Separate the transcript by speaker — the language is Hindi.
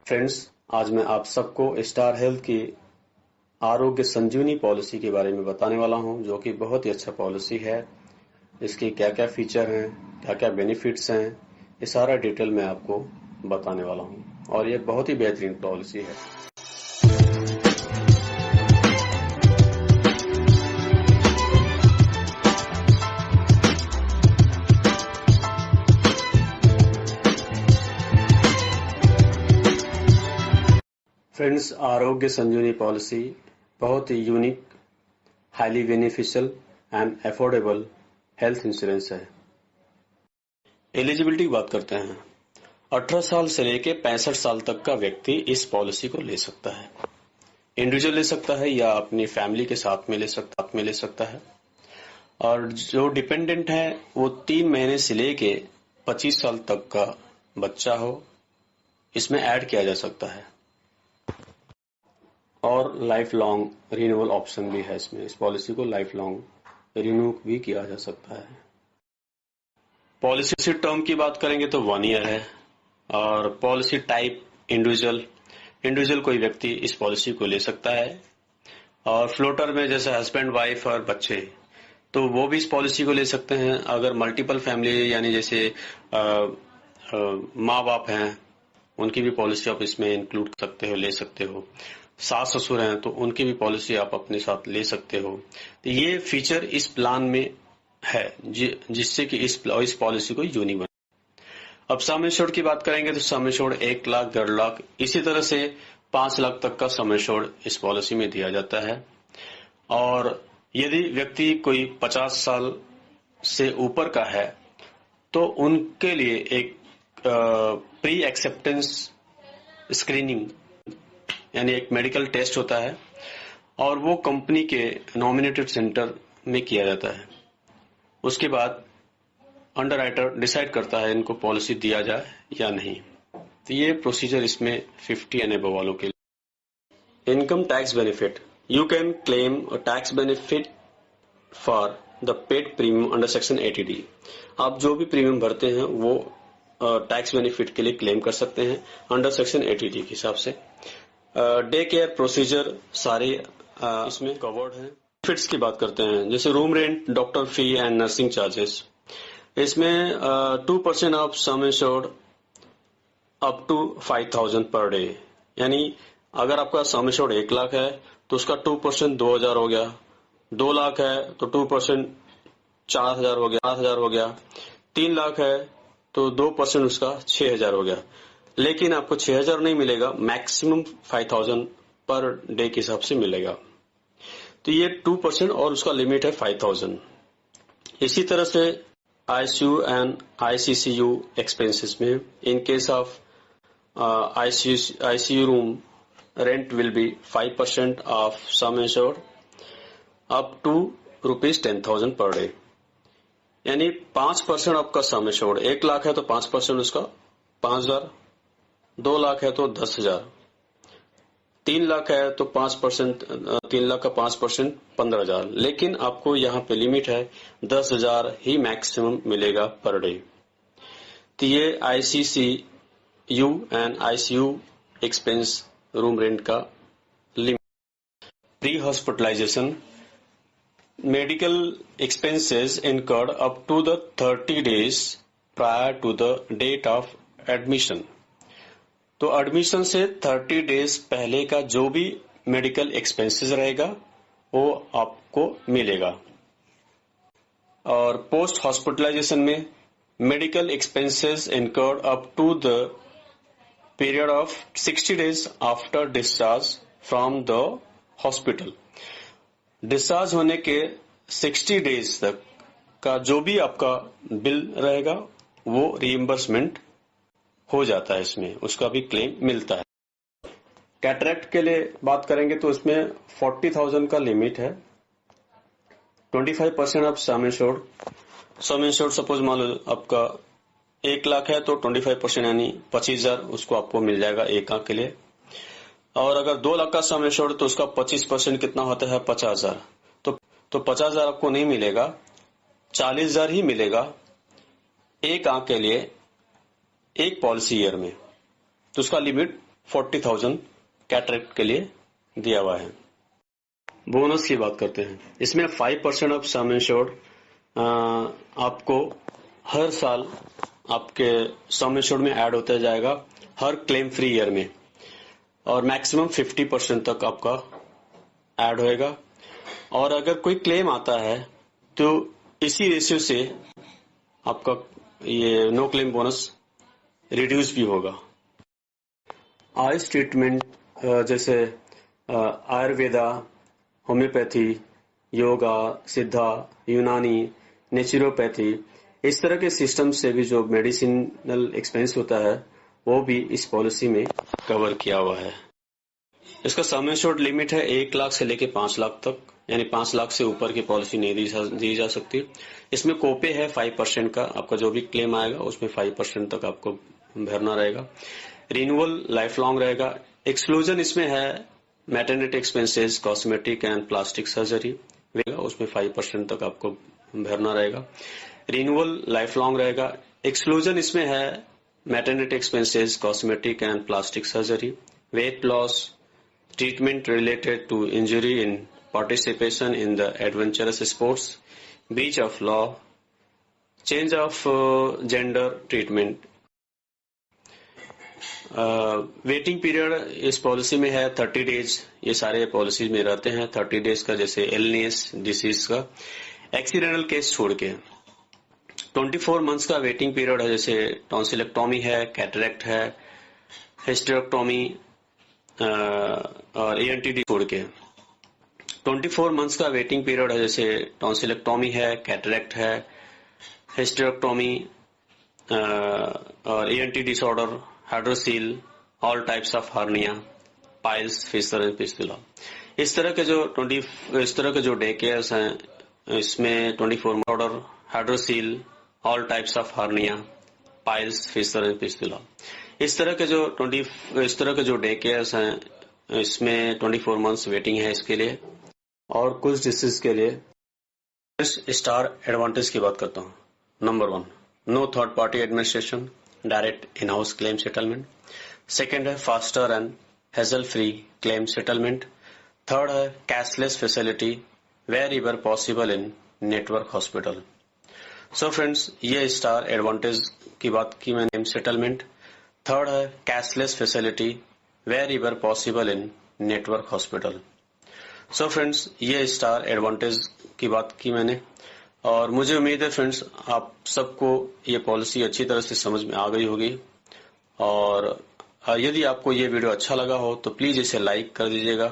Speaker 1: फ्रेंड्स, आज मैं आप सबको स्टार हेल्थ की आरोग्य संजीवनी पॉलिसी के बारे में बताने वाला हूं, जो कि बहुत ही अच्छा पॉलिसी है। इसके क्या क्या फीचर हैं, क्या क्या बेनिफिट्स हैं, ये सारा डिटेल मैं आपको बताने वाला हूं और ये बहुत ही बेहतरीन पॉलिसी है। फ्रेंड्स, आरोग्य संजीवनी पॉलिसी बहुत ही unique, highly beneficial and affordable health insurance है। एलिजिबिलिटी की बात करते हैं। 18 साल से लेके 65 साल तक का व्यक्ति इस पॉलिसी को ले सकता है। इंडिविजुअल ले सकता है या अपनी फैमिली के साथ में ले सकता है। और जो डिपेंडेंट है वो 3 महीने से लेके 25 साल तक का बच्चा हो, इसमें ऐड किया जा सकता है। और लाइफ लॉन्ग रिन्यूअल ऑप्शन भी है इसमें। इस पॉलिसी को लाइफ लॉन्ग रिन्यू भी किया जा सकता है। पॉलिसी टर्म की बात करेंगे तो 1 ईयर है। और पॉलिसी टाइप इंडिविजुअल कोई व्यक्ति इस पॉलिसी को ले सकता है। और फ्लोटर में जैसे हस्बैंड, वाइफ और बच्चे, तो वो भी इस पॉलिसी को ले सकते हैं। अगर मल्टीपल फैमिली यानी जैसे माँ बाप हैं, उनकी भी पॉलिसी आप इसमें इंक्लूड कर सकते हो, ले सकते हो। सास ससुर हैं तो उनकी भी पॉलिसी आप अपने साथ ले सकते हो। तो ये फीचर इस प्लान में है जिससे कि इस पॉलिसी को यूनिक बना। अब सम एश्योर्ड की बात करेंगे तो सम एश्योर्ड 1 लाख, 1.5 लाख, इसी तरह से 5 लाख तक का सम एश्योर्ड इस पॉलिसी में दिया जाता है। और यदि व्यक्ति कोई 50 साल से ऊपर का है तो उनके लिए एक प्री एक्सेप्टेंस स्क्रीनिंग यानी एक मेडिकल टेस्ट होता है और वो कंपनी के नॉमिनेटेड सेंटर में किया जाता है। उसके बाद अंडरराइटर डिसाइड करता है इनको पॉलिसी दिया जाए या नहीं। तो ये प्रोसीजर इसमें 50 एंड अबव वालों के लिए। Income tax benefit, you can claim a tax benefit for the paid premium under section 80D। आप जो भी प्रीमियम भरते हैं वो टैक्स बेनिफिट के लिए क्लेम कर सकते हैं अंडर सेक्शन 80D के हिसाब से। डे केयर प्रोसीजर सारे इसमें कवर्ड हैं। बेनिफिट्स की बात करते हैं, जैसे room rent, doctor fee and nursing charges. इसमें 2% of sum assured up to 5,000 per day. यानी अगर आपका सम एश्योर्ड 1 लाख है तो उसका 2% 2,000 हो गया। 2 लाख है तो 2% 4,000 हो गया, 7,000 हो गया। 3 लाख है तो 2% उसका 6,000 हो गया। लेकिन आपको 6,000 नहीं मिलेगा, मैक्सिमम 5,000 पर डे के हिसाब से मिलेगा। तो ये 2% और उसका लिमिट है 5,000। इसी तरह से आईसीयू एंड आईसीसीयू एक्सपेंसेस में, in case of ICU room, rent will be 5% of sum assured up to ₹10,000 per day. यानी 5% आपका सम एश्योर्ड 1 लाख है तो 5% उसका 5,000, 2 लाख है तो 10,000, 3 लाख है तो 5%, 3 लाख का 5% 15,000। लेकिन आपको यहाँ पे लिमिट है 10,000 ही मैक्सिमम मिलेगा पर डे। तो ये ICCU and ICU expense room rent का limit. Pre hospitalisation, medical expenses incurred up to the 30 days prior to the date of admission. तो एडमिशन से 30 days पहले का जो भी मेडिकल एक्सपेंसेस रहेगा वो आपको मिलेगा। और पोस्ट हॉस्पिटलाइजेशन में medical expenses incurred up to the period of 60 days after discharge from the hospital. Discharge होने के 60 days तक का जो भी आपका बिल रहेगा वो रिइंबर्समेंट हो जाता है, इसमें उसका भी क्लेम मिलता है। कैटरेक्ट के लिए बात करेंगे तो इसमें 40,000 का लिमिट है। 25% ऑफ सम एश्योर्ड सपोज मान लो आपका 1 लाख है तो 25% यानी 25,000 उसको आपको मिल जाएगा एक आंख के लिए। और अगर 2 लाख का सम एश्योर्ड तो उसका 25% कितना होता है 50,000। तो 50,000 आपको नहीं मिलेगा, 40,000 ही मिलेगा एक आंख के लिए एक पॉलिसी ईयर में। तो उसका लिमिट 40,000 कैटरेक्ट के लिए दिया हुआ है। बोनस की बात करते हैं। इसमें 5% ऑफ सम इंश्योर्ड आपको हर साल आपके सम इंश्योर्ड में ऐड होता जाएगा हर क्लेम फ्री ईयर में, और मैक्सिमम 50% तक आपका ऐड होएगा। और अगर कोई क्लेम आता है तो इसी रेशियो से आपका ये नो क्लेम बोनस रिड्यूस भी होगा। आयुष ट्रीटमेंट जैसे आयुर्वेदा, होम्योपैथी, योगा, सिद्धा, यूनानी, नेचुरोपैथी, इस तरह के सिस्टम से भी जो मेडिसिनल एक्सपेंस होता है वो भी इस पॉलिसी में कवर किया हुआ है। इसका सम इंश्योर्ड लिमिट है 1 लाख से लेके 5 लाख तक, यानी 5 लाख से ऊपर की पॉलिसी नहीं दी जा सकती। इसमें कोपे है 5% का, आपका जो भी क्लेम आएगा उसमें 5% तक आपको भरना रहेगा। रिन्यूअल लाइफ लॉन्ग रहेगा। एक्सक्लूजन इसमें है maternity expenses, cosmetic and plastic surgery, उसमें 5% तक आपको भरना रहेगा। रिन्यूअल लाइफ लॉन्ग रहेगा। एक्सक्लूजन इसमें है maternity expenses, cosmetic and plastic surgery, weight loss, treatment related to injury in participation in the adventurous sports, breach of law, change of gender treatment. Waiting period इस पॉलिसी में है 30 डेज। ये सारे पॉलिसी में रहते हैं 30 डेज का, जैसे इलनेस, डिसीज का, एक्सीडेंटल केस छोड़ के। 24 मंथ्स का वेटिंग पीरियड है, जैसे टॉन्सिलेक्टोमी है, कैटरेक्ट है, हिस्टेरेक्टोमी और एएनटीडी छोड़ के। 24 मंथ्स का वेटिंग पीरियड है, जैसे टॉन्सिलेक्टोमी है, कैटरेक्ट है, हिस्टेरेक्टोमी और ENT disorder, hydrocele, all types of hernia, piles, fissure and fistula. इस तरह के जो डे केयर्स हैं, इसमें 24 order, hydrocele, all types of hernia, piles, fissure and fistula. इस तरह के जो डे केयर्स हैं, इसमें 24 मंथ्स वेटिंग है इसके लिए। और कुछ डिसीज के लिए स्टार एडवांटेज की बात करता हूँ। Number 1, no third party administration, direct in house claim settlement. Second है faster and hassle free claim settlement. Third है cashless facility wherever possible in network hospital. So friends, ये स्टार एडवांटेज की बात की मैंने सेटलमेंट। थर्ड है cashless facility wherever possible in network hospital. So friends, ये स्टार एडवांटेज की बात की मैंने, और मुझे उम्मीद है फ्रेंड्स आप सबको ये पॉलिसी अच्छी तरह से समझ में आ गई होगी। और यदि आपको ये वीडियो अच्छा लगा हो तो प्लीज इसे लाइक कर दीजिएगा।